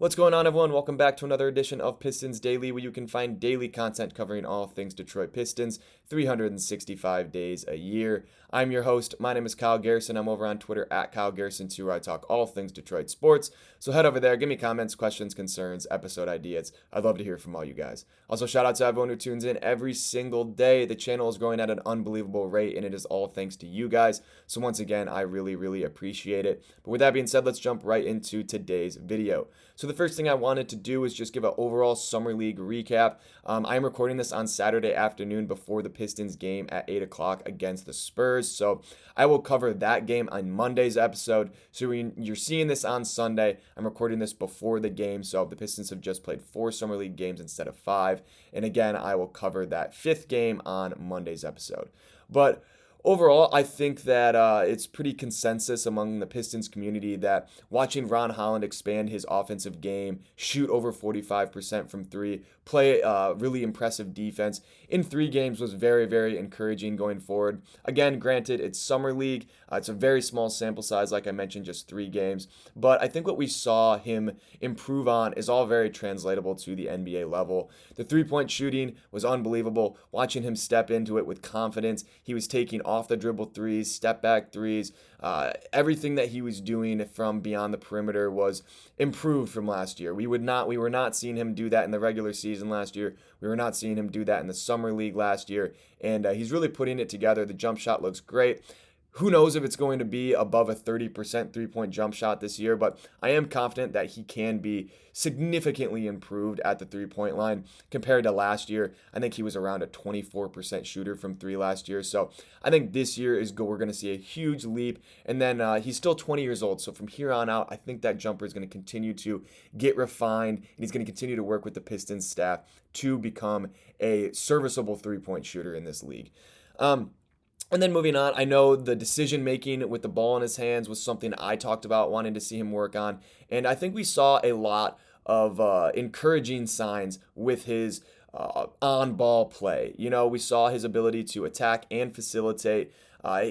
What's going on, everyone? Welcome back to another edition of Pistons Daily, where you can find daily content covering all things Detroit Pistons, 365 days a year. I'm your host. My name is Kyle Garrison. I'm over on Twitter at Kyle Garrison2, where I talk all things Detroit sports. So head over there, give me comments, questions, concerns, episode ideas. I'd love to hear from all you guys. Also, shout out to everyone who tunes in every single day. The channel is growing at an unbelievable rate, and it is all thanks to you guys. So once again, I really appreciate it. But with that being said, let's jump right into today's video. So the first thing I wanted to do is just give an overall Summer League recap. I am recording this on Saturday afternoon before the Pistons game at 8 o'clock against the Spurs. So I will cover that game on Monday's episode. So when you're seeing this on Sunday, I'm recording this before the game. So the Pistons have just played 4 Summer League games instead of 5. And again, I will cover that 5th game on Monday's episode. But overall, I think that it's pretty consensus among the Pistons community that watching Ron Holland expand his offensive game, shoot over 45% from 3, play really impressive defense in 3 games was very encouraging going forward. Again, granted, it's Summer League. It's a very small sample size, like I mentioned, just 3 games. But I think what we saw him improve on is all very translatable to the NBA level. The three-point shooting was unbelievable. Watching him step into it with confidence, he was taking off the dribble threes, step back threes. Everything that he was doing from beyond the perimeter was improved from last year. We were not seeing him do that in the regular season last year. We were not seeing him do that in the Summer League last year. And he's really putting it together. The jump shot looks great. Who knows if it's going to be above a 30% three-point jump shot this year, but I am confident that he can be significantly improved at the three-point line compared to last year. I think he was around a 24% shooter from 3 last year, so I think this year we're going to see a huge leap, and then he's still 20 years old, so from here on out, I think that jumper is going to continue to get refined, and he's going to continue to work with the Pistons staff to become a serviceable three-point shooter in this league. And then moving on, I know the decision making with the ball in his hands was something I talked about wanting to see him work on. And I think we saw a lot of encouraging signs with his on-ball play. You know, we saw his ability to attack and facilitate.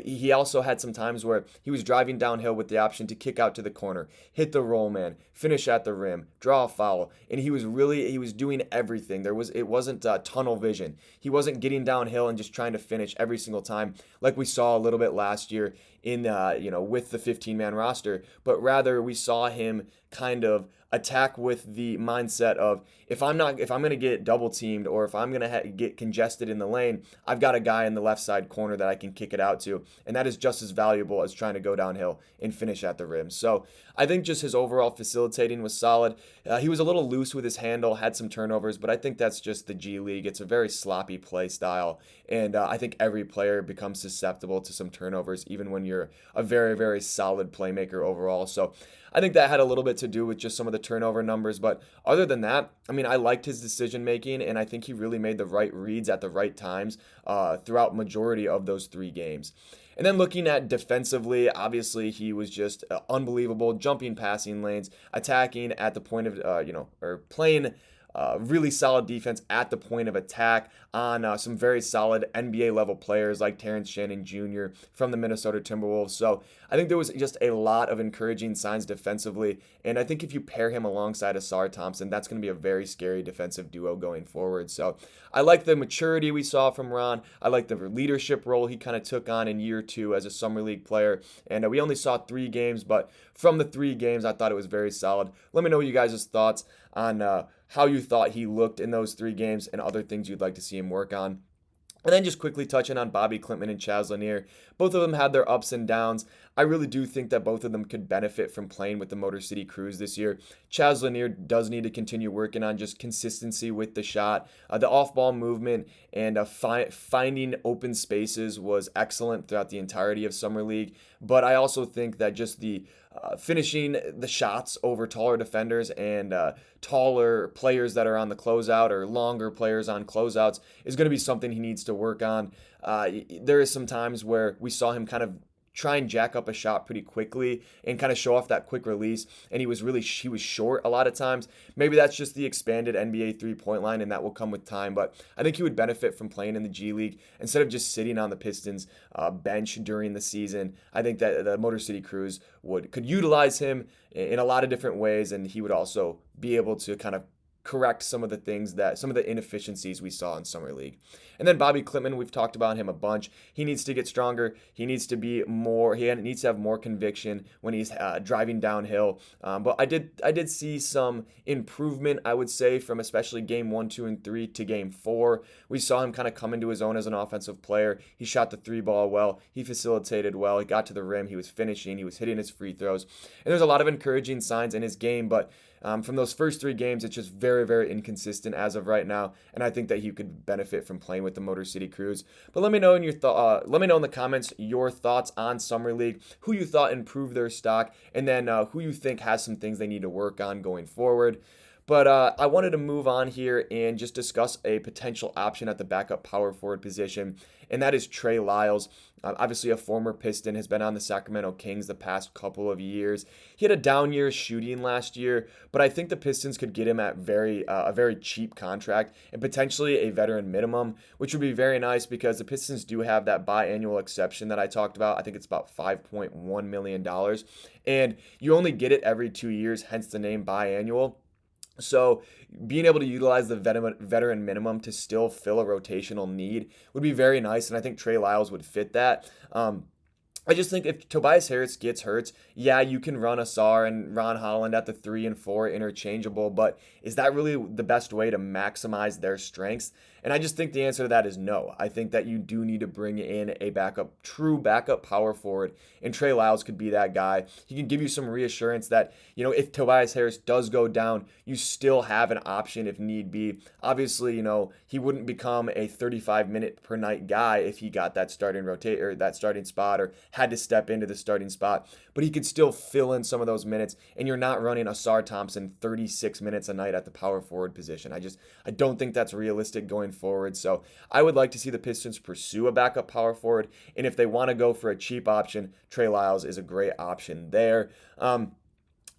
He also had some times where he was driving downhill with the option to kick out to the corner, hit the roll man, finish at the rim, draw a foul, and he was doing everything. It wasn't tunnel vision. He wasn't getting downhill and just trying to finish every single time like we saw a little bit last year in with the 15-man roster, but rather we saw him kind of attack with the mindset of if I'm going to get double teamed or if I'm going to get congested in the lane, I've got a guy in the left side corner that I can kick it out to, and that is just as valuable as trying to go downhill and finish at the rim. So I think just his overall facilitating was solid. He was a little loose with his handle, had some turnovers, but I think that's just the G League. It's a very sloppy play style, and I think every player becomes susceptible to some turnovers, even when you're a very solid playmaker overall. So I think that had a little bit to do with just some of the turnover numbers, but other than that, I mean, I liked his decision making, and I think he really made the right reads at the right times throughout majority of those 3 games. And then looking at defensively, obviously he was just unbelievable, jumping passing lanes, attacking at the point of, or playing really solid defense at the point of attack on some very solid NBA level players like Terrence Shannon Jr. from the Minnesota Timberwolves. So I think there was just a lot of encouraging signs defensively. And I think if you pair him alongside Ausar Thompson, that's going to be a very scary defensive duo going forward. So I like the maturity we saw from Ron. I like the leadership role he kind of took on in year 2 as a Summer League player. And we only saw 3 games, but from the 3 games, I thought it was very solid. Let me know you guys' thoughts on how you thought he looked in those 3 games and other things you'd like to see him work on. And then just quickly touching on Bobby Klintman and Chaz Lanier. Both of them had their ups and downs. I really do think that both of them could benefit from playing with the Motor City Crews this year. Chaz Lanier does need to continue working on just consistency with the shot. The off-ball movement and finding open spaces was excellent throughout the entirety of Summer League. But I also think that just the finishing the shots over taller defenders and taller players that are on the closeout or longer players on closeouts is going to be something he needs to work on. There is some times where we saw him kind of try and jack up a shot pretty quickly and kind of show off that quick release, and he was short a lot of times. Maybe that's just the expanded NBA three-point line, and that will come with time, but I think he would benefit from playing in the G League instead of just sitting on the Pistons bench during the season. I think that the Motor City Cruise could utilize him in a lot of different ways, and he would also be able to kind of correct some of the inefficiencies we saw in summer league. And then Bobby Klintman, we've talked about him a bunch. He needs to get stronger. He needs to have more conviction when he's driving downhill. But I did see some improvement, I would say, from especially game 1, 2, and 3 to game 4. We saw him kind of come into his own as an offensive player. He shot the three ball well. He facilitated well. He got to the rim. He was finishing. He was hitting his free throws. And there's a lot of encouraging signs in his game, but from those first 3 games, it's just very, very inconsistent as of right now, and I think that he could benefit from playing with the Motor City Cruise. But let me know in the comments your thoughts on Summer League, who you thought improved their stock, and then who you think has some things they need to work on going forward. But I wanted to move on here and just discuss a potential option at the backup power forward position, and that is Trey Lyles. Obviously, a former Piston, has been on the Sacramento Kings the past couple of years. He had a down year shooting last year, but I think the Pistons could get him at a very cheap contract and potentially a veteran minimum, which would be very nice because the Pistons do have that biannual exception that I talked about. I think it's about $5.1 million, and you only get it every 2 years, hence the name biannual. So being able to utilize the veteran minimum to still fill a rotational need would be very nice, and I think Trey Lyles would fit that. I just think if Tobias Harris gets hurt, yeah, you can run Ausar and Ron Holland at the 3 and 4 interchangeable, but is that really the best way to maximize their strengths? And I just think the answer to that is no. I think that you do need to bring in a true backup power forward, and Trey Lyles could be that guy. He can give you some reassurance that, if Tobias Harris does go down, you still have an option if need be. Obviously, he wouldn't become a 35-minute per night guy if he got that starting spot or had to step into the starting spot, but he could still fill in some of those minutes, and you're not running Ausar Thompson 36 minutes a night at the power forward position. I don't think that's realistic going forward. So I would like to see the Pistons pursue a backup power forward, and if they want to go for a cheap option, Trey Lyles is a great option there.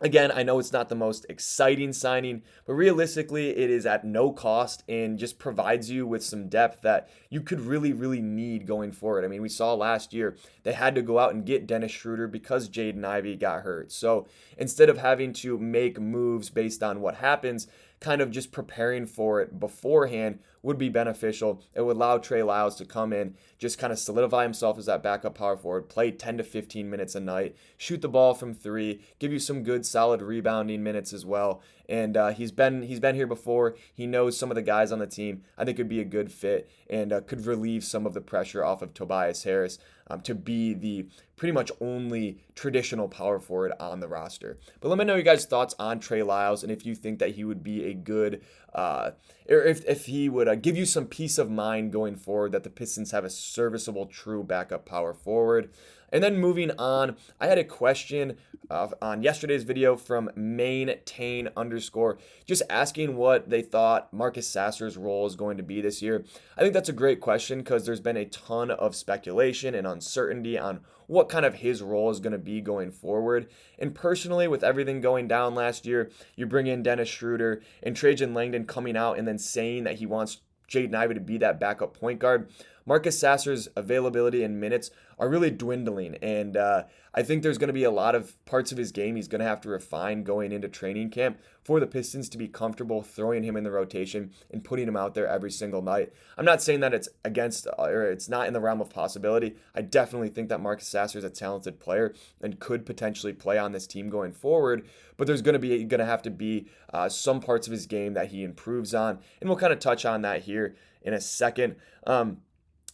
Again, I know it's not the most exciting signing, but realistically, it is at no cost and just provides you with some depth that you could really, really need going forward. I mean, we saw last year they had to go out and get Dennis Schroeder because Jaden Ivey got hurt. So instead of having to make moves based on what happens, kind of just preparing for it beforehand would be beneficial. It would allow Trey Lyles to come in, just kind of solidify himself as that backup power forward, play 10 to 15 minutes a night, shoot the ball from 3, give you some good solid rebounding minutes as well. And he's been here before. He knows some of the guys on the team. I think it would be a good fit and could relieve some of the pressure off of Tobias Harris to be the pretty much only traditional power forward on the roster. But let me know your guys' thoughts on Trey Lyles and if you think that he would be a good, or if he would give you some peace of mind going forward that the Pistons have a serviceable, true backup power forward. And then moving on, I had a question on yesterday's video from maintain_, just asking what they thought Marcus Sassars' role is going to be this year. I think that's a great question because there's been a ton of speculation and uncertainty on what kind of his role is going to be going forward. And personally, with everything going down last year, you bring in Dennis Schroeder and Trajan Langdon coming out and then saying that he wants Jaden Ivey to be that backup point guard. Marcus Sassars' availability and minutes are really dwindling, and I think there's going to be a lot of parts of his game he's going to have to refine going into training camp for the Pistons to be comfortable throwing him in the rotation and putting him out there every single night. I'm not saying that it's it's not in the realm of possibility. I definitely think that Marcus Sassars is a talented player and could potentially play on this team going forward, but there's going to have to be some parts of his game that he improves on, and we'll kind of touch on that here in a second.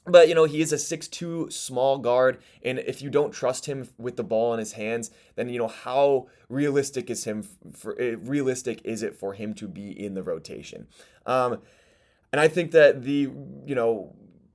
But, he is a 6'2" small guard, and if you don't trust him with the ball in his hands, then, how realistic is it for him to be in the rotation? And I think that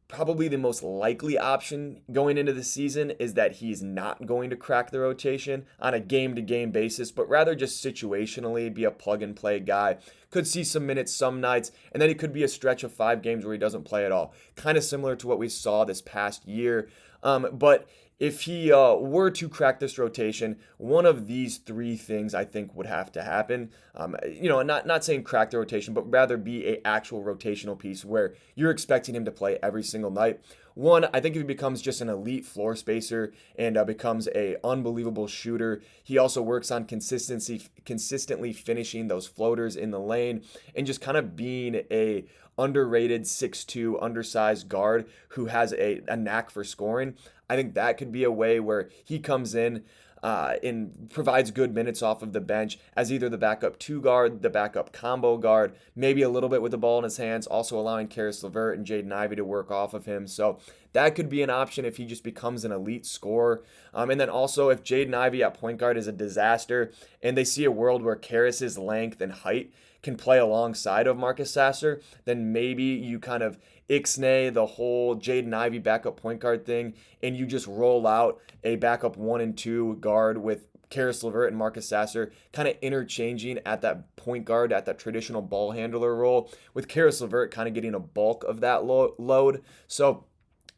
probably the most likely option going into the season is that he's not going to crack the rotation on a game-to-game basis, but rather just situationally be a plug-and-play guy. Could see some minutes some nights, and then it could be a stretch of 5 games where he doesn't play at all. Kind of similar to what we saw this past year. But if he were to crack this rotation, one of these three things I think would have to happen. Not saying crack the rotation, but rather be a actual rotational piece where you're expecting him to play every single night. One, I think if he becomes just an elite floor spacer and becomes a unbelievable shooter, he also works on consistently finishing those floaters in the lane, and just kind of being a underrated 6'2", undersized guard who has a knack for scoring. I think that could be a way where he comes in and provides good minutes off of the bench as either the backup two guard, the backup combo guard, maybe a little bit with the ball in his hands, also allowing Karis LeVert and Jaden Ivey to work off of him. So that could be an option if he just becomes an elite scorer. And then also if Jaden Ivey at point guard is a disaster and they see a world where Karis's length and height can play alongside of Marcus Sasser, then maybe you kind of ixnay the whole Jaden Ivey backup point guard thing, and you just roll out a backup 1 and 2 guard with Karis LeVert and Marcus Sasser kind of interchanging at that point guard, at that traditional ball handler role, with Karis LeVert kind of getting a bulk of that load. So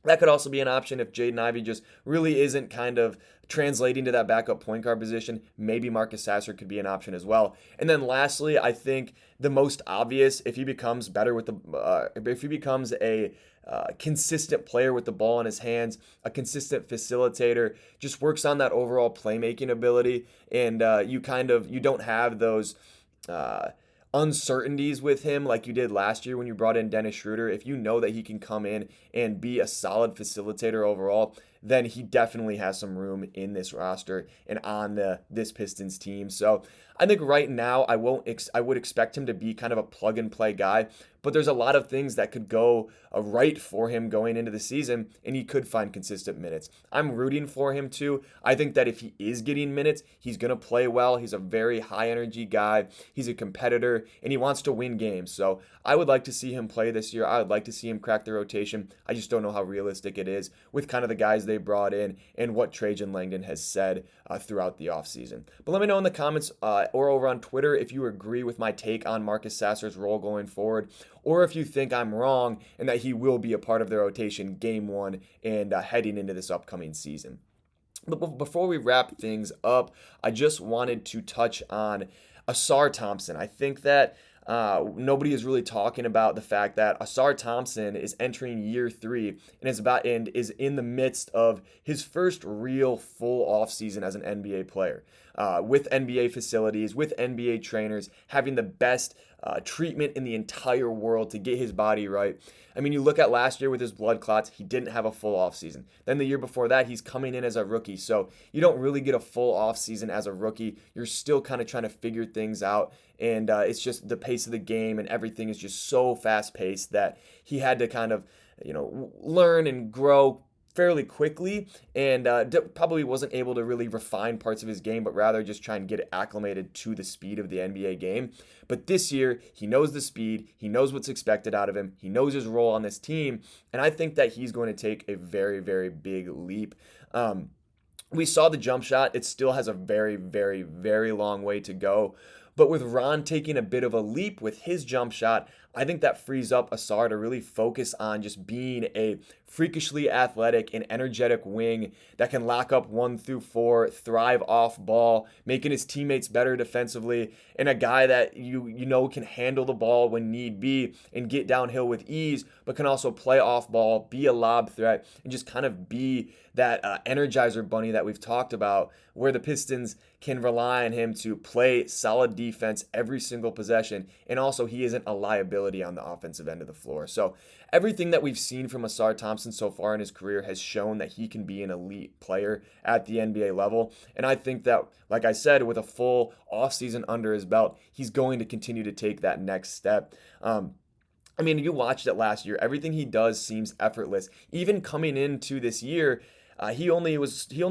that could also be an option if Jaden Ivey just really isn't kind of translating to that backup point guard position. Maybe Marcus Sasser could be an option as well. And then lastly, I think the most obvious, if he becomes better with if he becomes a consistent player with the ball in his hands, a consistent facilitator, just works on that overall playmaking ability, and you don't have those uncertainties with him like you did last year when you brought in Dennis Schroeder. If you know that he can come in and be a solid facilitator overall, then he definitely has some room in this roster and on this Pistons team. So I think right now I would expect him to be kind of a plug and play guy, but there's a lot of things that could go right for him going into the season, and he could find consistent minutes. I'm rooting for him too. I think that if he is getting minutes, he's going to play well. He's a very high energy guy. He's a competitor, and he wants to win games. So I would like to see him play this year. I would like to see him crack the rotation. I just don't know how realistic it is with kind of the guys they brought in and what Trajan Langdon has said throughout the offseason. But let me know in the comments or over on Twitter if you agree with my take on Marcus Sasser's role going forward, or if you think I'm wrong and that he will be a part of the rotation game one and heading into this upcoming season. But before we wrap things up, I just wanted to touch on Ausar Thompson. I think that nobody is really talking about the fact that Ausar Thompson is entering year 3 and is in the midst of his first real full offseason as an NBA player, with NBA facilities, with NBA trainers, having the best treatment in the entire world to get his body right. I mean, you look at last year with his blood clots, he didn't have a full offseason. Then the year before that, he's coming in as a rookie. So you don't really get a full offseason as a rookie. You're still kind of trying to figure things out. And it's just the pace of the game and everything is just so fast paced that he had to kind of, learn and grow fairly quickly, and probably wasn't able to really refine parts of his game, but rather just try and get it acclimated to the speed of the NBA game. But this year, he knows the speed, he knows what's expected out of him, he knows his role on this team, and I think that he's going to take a very, very big leap. We saw the jump shot. It still has a very, very, very long way to go. But with Ron taking a bit of a leap with his jump shot, I think that frees up Ausar to really focus on just being a freakishly athletic and energetic wing that can lock up 1 through 4, thrive off ball, making his teammates better defensively, and a guy that you know can handle the ball when need be and get downhill with ease, but can also play off ball, be a lob threat, and just kind of be that energizer bunny that we've talked about, where the Pistons can rely on him to play solid defense every single possession, and also he isn't a liability on the offensive end of the floor. So everything that we've seen from Ausar Thompson so far in his career has shown that he can be an elite player at the NBA level, and I think that, like I said, with a full offseason under his belt, he's going to continue to take that next step. I mean, you watched it last year. Everything he does seems effortless. Even coming into this year, he only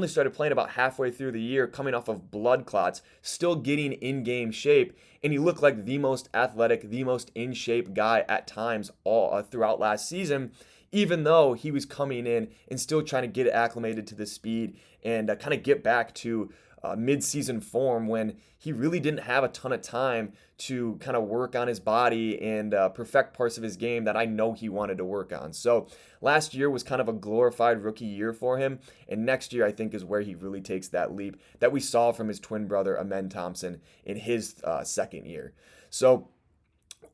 started playing about halfway through the year, coming off of blood clots, still getting in-game shape, and he looked like the most athletic, the most in-shape guy at times all throughout last season, even though he was coming in and still trying to get acclimated to the speed and kind of get back to mid-season form when he really didn't have a ton of time to kind of work on his body and perfect parts of his game that I know he wanted to work on. So last year was kind of a glorified rookie year for him, and next year I think is where he really takes that leap that we saw from his twin brother Amen Thompson in his second year. So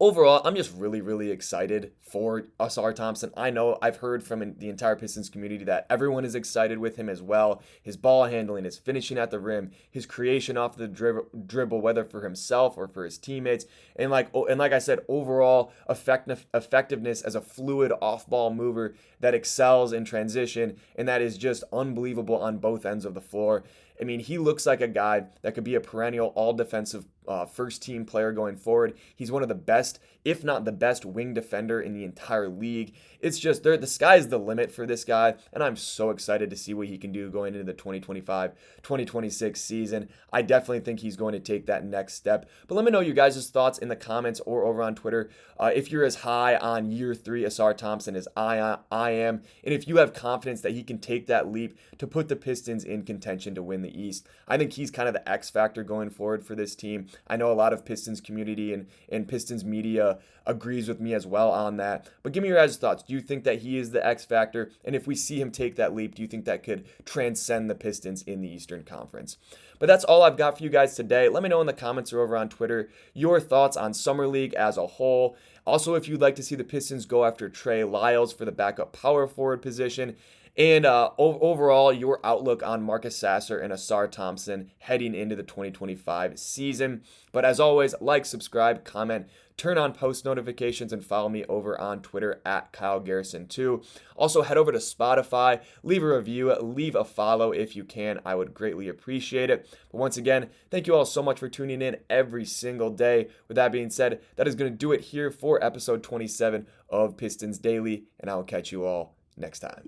overall, I'm just really, really excited for Ausar Thompson. I know I've heard from the entire Pistons community that everyone is excited with him as well. His ball handling, his finishing at the rim, his creation off the dribble, whether for himself or for his teammates, and like I said, overall effectiveness as a fluid off-ball mover that excels in transition, and that is just unbelievable on both ends of the floor. I mean, he looks like a guy that could be a perennial all-defensive first-team player going forward. He's one of the best, if not the best, wing defender in the entire league. It's just, the sky's the limit for this guy, and I'm so excited to see what he can do going into the 2025-2026 season. I definitely think he's going to take that next step. But let me know your guys' thoughts in the comments or over on Twitter. If you're as high on year 3 Ausar Thompson as I am, and if you have confidence that he can take that leap to put the Pistons in contention to win the East. I think he's kind of the X factor going forward for this team. I know a lot of Pistons community and Pistons media agrees with me as well on that. But give me your guys' thoughts. Do you think that he is the X factor? And if we see him take that leap, do you think that could transcend the Pistons in the Eastern Conference? But that's all I've got for you guys today. Let me know in the comments or over on Twitter your thoughts on Summer League as a whole. Also, if you'd like to see the Pistons go after Trey Lyles for the backup power forward position, and overall, your outlook on Marcus Sasser and Ausar Thompson heading into the 2025 season. But as always, like, subscribe, comment, turn on post notifications, and follow me over on Twitter at Kyle Garrison 2. Also, head over to Spotify, leave a review, leave a follow if you can. I would greatly appreciate it. But once again, thank you all so much for tuning in every single day. With that being said, that is going to do it here for episode 27 of Pistons Daily, and I will catch you all next time.